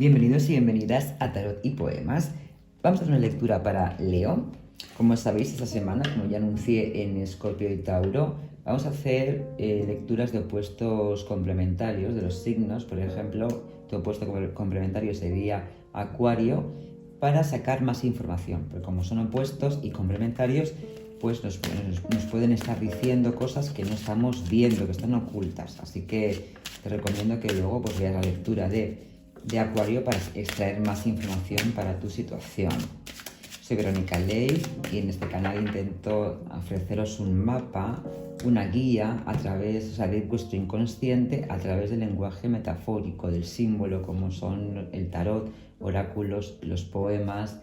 Bienvenidos y bienvenidas a Tarot y Poemas. Vamos a hacer una lectura para Leo. Como sabéis, esta semana, como ya anuncié en Escorpio y Tauro, vamos a hacer lecturas de opuestos complementarios de los signos. Por ejemplo, tu opuesto complementario sería Acuario, para sacar más información, porque como son opuestos y complementarios, pues nos pueden estar diciendo cosas que no estamos viendo, que están ocultas. Así que te recomiendo que luego pues veas la lectura de Acuario para extraer más información para tu situación. Soy Verónica Ley y en este canal intento ofreceros un mapa, una guía a través de vuestro inconsciente, a través del lenguaje metafórico, del símbolo, como son el tarot, oráculos, los poemas,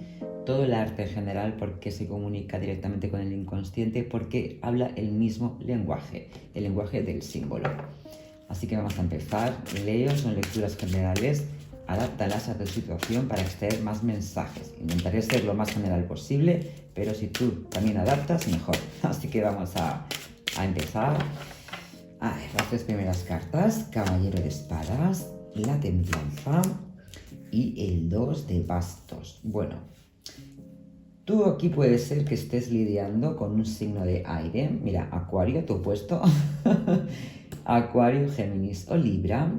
todo el arte en general, porque se comunica directamente con el inconsciente, porque habla el mismo lenguaje, el lenguaje del símbolo. Así que vamos a empezar. Leo, son lecturas generales. Adáptalas a tu situación para extraer más mensajes. Intentaré ser lo más general posible, pero si tú también adaptas, mejor. Así que vamos a empezar. A ver, las tres primeras cartas: Caballero de Espadas, la Templanza y el 2 de Bastos. Bueno, tú aquí puede ser que estés lidiando con un signo de aire. Mira, Acuario, tu opuesto. Acuario, Géminis o Libra.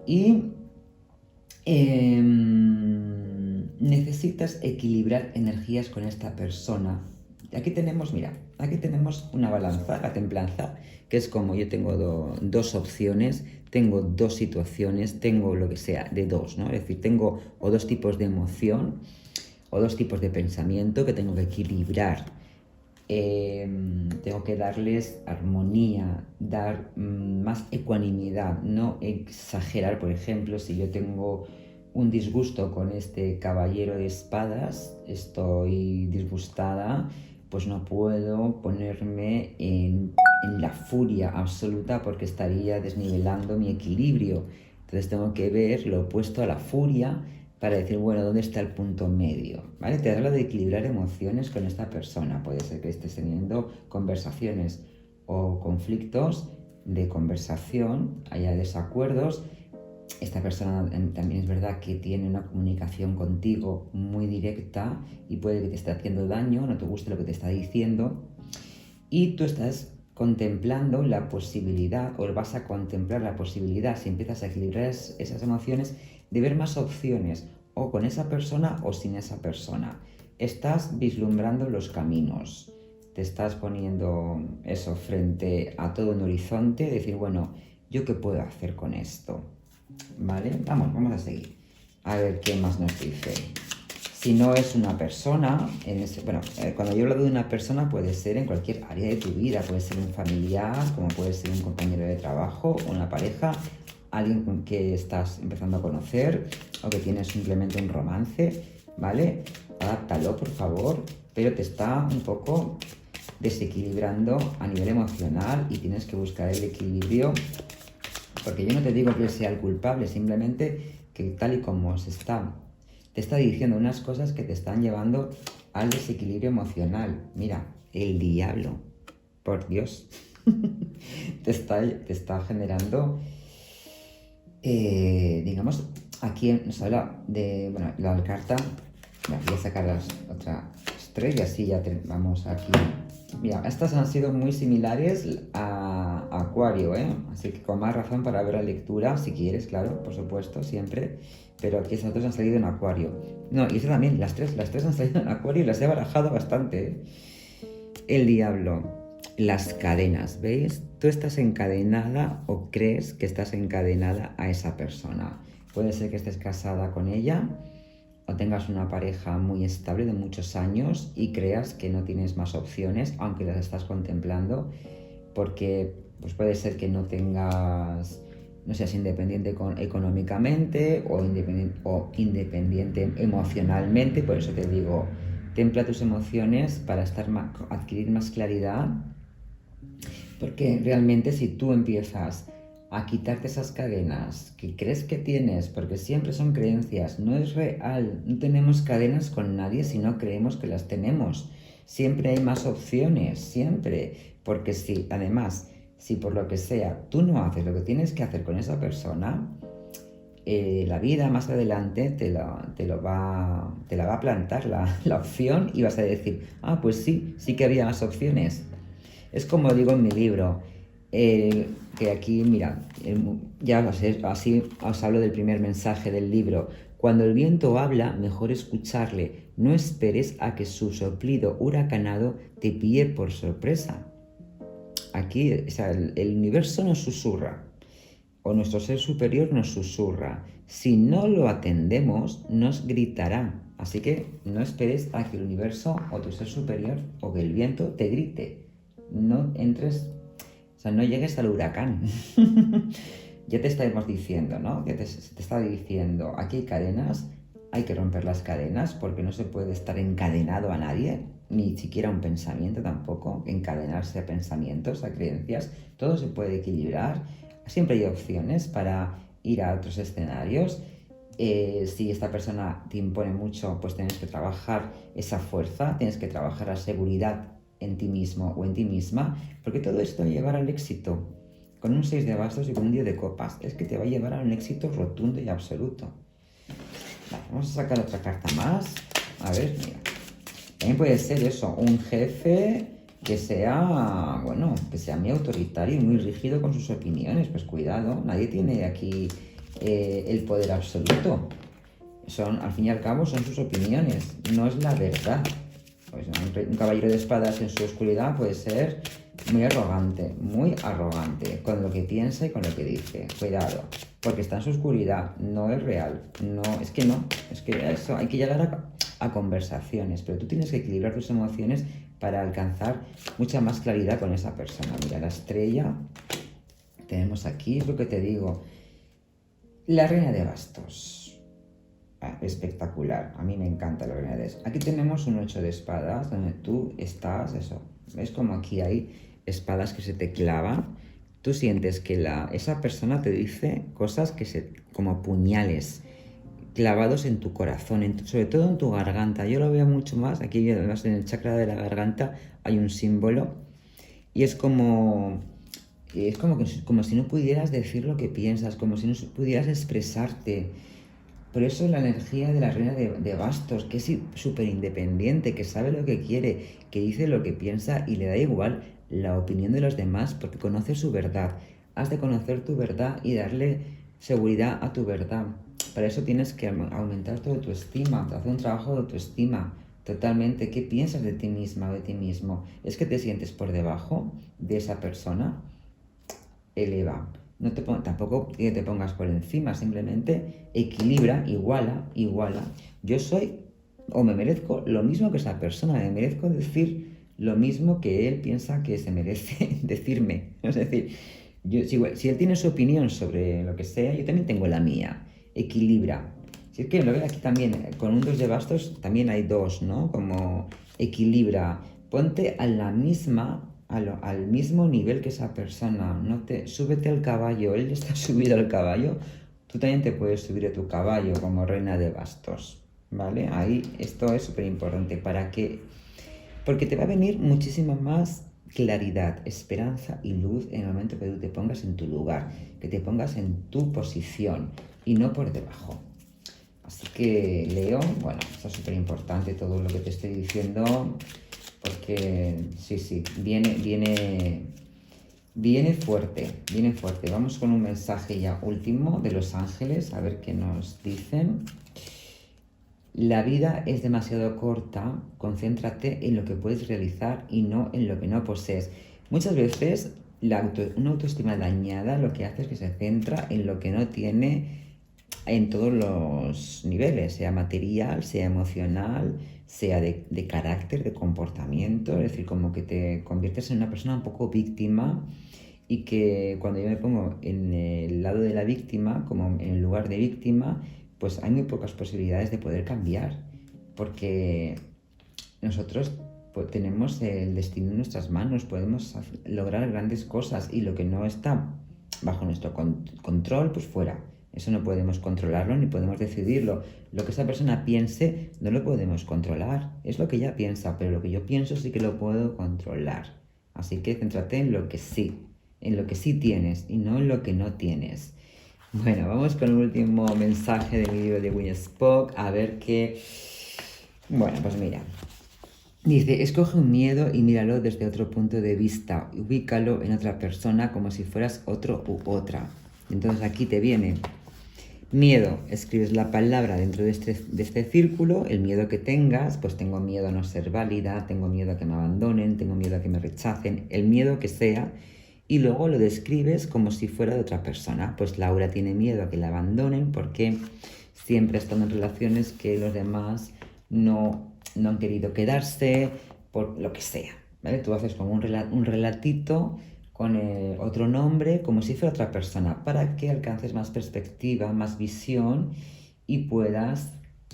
Y necesitas equilibrar energías con esta persona. Aquí tenemos, mira, aquí tenemos una balanza, la templanza, que es como yo tengo dos opciones, tengo dos situaciones, tengo lo que sea de dos, ¿no? Es decir, tengo o dos tipos de emoción o dos tipos de pensamiento que tengo que equilibrar. Tengo que darles armonía, dar más ecuanimidad, no exagerar. Por ejemplo, si yo tengo un disgusto con este caballero de espadas, estoy disgustada, pues no puedo ponerme en la furia absoluta porque estaría desnivelando mi equilibrio. Entonces tengo que ver lo opuesto a la furia para decir, bueno, ¿dónde está el punto medio? ¿Vale? Te habla de equilibrar emociones con esta persona. Puede ser que estés teniendo conversaciones o conflictos de conversación, haya desacuerdos. Esta persona también es verdad que tiene una comunicación contigo muy directa y puede que te esté haciendo daño, no te guste lo que te está diciendo, y tú estás contemplando la posibilidad, o vas a contemplar la posibilidad, si empiezas a equilibrar esas emociones, de ver más opciones, o con esa persona o sin esa persona. Estás vislumbrando los caminos, te estás poniendo eso frente a todo un horizonte, decir, bueno, ¿yo qué puedo hacer con esto? ¿Vale? Vamos a seguir. A ver qué más nos dice. Si no es una persona, cuando yo hablo de una persona puede ser en cualquier área de tu vida, puede ser un familiar, como puede ser un compañero de trabajo, una pareja, alguien con que estás empezando a conocer o que tienes simplemente un romance, ¿vale? Adáptalo, por favor, pero te está un poco desequilibrando a nivel emocional y tienes que buscar el equilibrio, porque yo no te digo que sea el culpable, simplemente que tal y como te está diciendo unas cosas que te están llevando al desequilibrio emocional. Mira, el diablo, por Dios, te está generando, digamos, aquí nos habla de, bueno, la carta, voy a sacar las otras tres y así ya vamos aquí. Mira, estas han sido muy similares a Acuario, ¿eh? Así que con más razón para ver la lectura, si quieres, claro, por supuesto, siempre. Pero aquí estas dos han salido en Acuario. No, y esta también, las tres han salido en Acuario y las he barajado bastante, ¿eh? El diablo, las cadenas, ¿veis? Tú estás encadenada o crees que estás encadenada a esa persona. Puede ser que estés casada con ella o tengas una pareja muy estable de muchos años y creas que no tienes más opciones, aunque las estás contemplando, porque pues puede ser que no seas independiente económicamente o independiente emocionalmente. Por eso te digo, templa tus emociones para adquirir más claridad, porque realmente si tú empiezas a quitarte esas cadenas que crees que tienes, porque siempre son creencias, no es real, no tenemos cadenas con nadie si no creemos que las tenemos. Siempre hay más opciones, siempre, porque además, si por lo que sea tú no haces lo que tienes que hacer con esa persona, la vida más adelante te la va a plantar la opción y vas a decir, ah, pues sí que había más opciones. Es como digo en mi libro, que aquí, mira, ya así os hablo del primer mensaje del libro. Cuando el viento habla, mejor escucharle. No esperes a que su soplido huracanado te pille por sorpresa. Aquí, o sea, el universo nos susurra, o nuestro ser superior nos susurra. Si no lo atendemos, nos gritará. Así que no esperes a que el universo o tu ser superior o que el viento te grite. No entres, o sea, no llegues al huracán. Ya te estamos diciendo, ¿no? Que te está diciendo, aquí hay cadenas, hay que romper las cadenas porque no se puede estar encadenado a nadie, ni siquiera a un pensamiento tampoco, encadenarse a pensamientos, a creencias. Todo se puede equilibrar. Siempre hay opciones para ir a otros escenarios. Si esta persona te impone mucho, pues tienes que trabajar esa fuerza, tienes que trabajar la seguridad en ti mismo o en ti misma, porque todo esto va a llevar al éxito. Con un 6 de bastos y con un 10 de copas, es que te va a llevar a un éxito rotundo y absoluto. Vale, vamos a sacar otra carta más. A ver, mira. También puede ser eso, un jefe que sea, bueno, que sea muy autoritario y muy rígido con sus opiniones. Pues cuidado, nadie tiene aquí el poder absoluto. Al fin y al cabo, son sus opiniones, no es la verdad. Pues un caballero de espadas en su oscuridad puede ser muy arrogante con lo que piensa y con lo que dice. Cuidado, porque está en su oscuridad, no es real. No, es que eso, hay que llegar a conversaciones, pero tú tienes que equilibrar tus emociones para alcanzar mucha más claridad con esa persona. Mira, la estrella, tenemos aquí, es lo que te digo, la reina de bastos. Espectacular, a mí me encanta la reina de bastos. Aquí tenemos un 8 de espadas, donde tú estás, eso, ves como aquí hay espadas que se te clavan. Tú sientes que esa persona te dice cosas como puñales clavados en tu corazón, sobre todo en tu garganta. Yo lo veo mucho más, aquí además en el chakra de la garganta hay un símbolo y es como si no pudieras decir lo que piensas, como si no pudieras expresarte. Por eso la energía de la reina de bastos, que es súper independiente, que sabe lo que quiere, que dice lo que piensa y le da igual la opinión de los demás porque conoce su verdad. Has de conocer tu verdad y darle seguridad a tu verdad. Para eso tienes que aumentar tu autoestima, hacer un trabajo de autoestima totalmente. ¿Qué piensas de ti misma o de ti mismo? ¿Es que te sientes por debajo de esa persona? Eleva. Tampoco que te pongas por encima, simplemente equilibra, iguala. Yo soy o me merezco lo mismo que esa persona, me merezco decir lo mismo que él piensa que se merece decirme. Es decir, si él tiene su opinión sobre lo que sea, yo también tengo la mía. Equilibra. Si es que lo veo aquí también, con un 2 de bastos también hay dos, ¿no? Como equilibra. Ponte a la misma al mismo nivel que esa persona. Súbete al caballo, él está subido al caballo, tú también te puedes subir a tu caballo como reina de bastos, ¿vale? Ahí esto es súper importante porque te va a venir muchísima más claridad, esperanza y luz en el momento que tú te pongas en tu lugar, que te pongas en tu posición y no por debajo. Así que, Leo, bueno, esto es súper importante todo lo que te estoy diciendo. Porque sí, viene fuerte. Vamos con un mensaje ya último de los ángeles, a ver qué nos dicen. La vida es demasiado corta, concéntrate en lo que puedes realizar y no en lo que no posees. Muchas veces una autoestima dañada lo que hace es que se centra en lo que no tiene en todos los niveles, sea material, sea emocional, sea de carácter, de comportamiento, es decir, como que te conviertes en una persona un poco víctima y que cuando yo me pongo en el lado de la víctima, como en el lugar de víctima, pues hay muy pocas posibilidades de poder cambiar, porque nosotros pues, tenemos el destino en nuestras manos, podemos lograr grandes cosas y lo que no está bajo nuestro control, pues fuera. Eso no podemos controlarlo ni podemos decidirlo. Lo que esa persona piense no lo podemos controlar. Es lo que ella piensa, pero lo que yo pienso sí que lo puedo controlar. Así que céntrate en lo que sí tienes y no en lo que no tienes. Bueno, vamos con el último mensaje de mi libro de Winnie Spock. A ver qué... Bueno, pues mira. Dice, escoge un miedo y míralo desde otro punto de vista. Ubícalo en otra persona como si fueras otro u otra. Entonces aquí te viene miedo. Escribes la palabra dentro de este círculo, el miedo que tengas. Pues tengo miedo a no ser válida, tengo miedo a que me abandonen, tengo miedo a que me rechacen, el miedo que sea. Y luego lo describes como si fuera de otra persona. Pues Laura tiene miedo a que la abandonen porque siempre ha estado en relaciones que los demás no han querido quedarse, por lo que sea, ¿vale? Tú haces como un relatito con otro nombre, como si fuera otra persona, para que alcances más perspectiva, más visión y puedas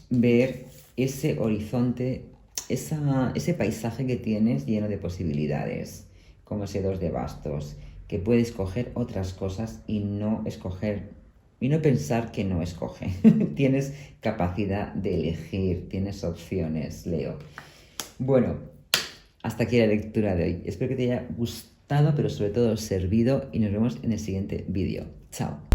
ver ese horizonte, ese paisaje que tienes lleno de posibilidades, como ese 2 de bastos, que puedes escoger otras cosas y no pensar que no escoge. Tienes capacidad de elegir, tienes opciones, Leo. Bueno, hasta aquí la lectura de hoy. Espero que te haya gustado, pero sobre todo servido y nos vemos en el siguiente vídeo. Chao.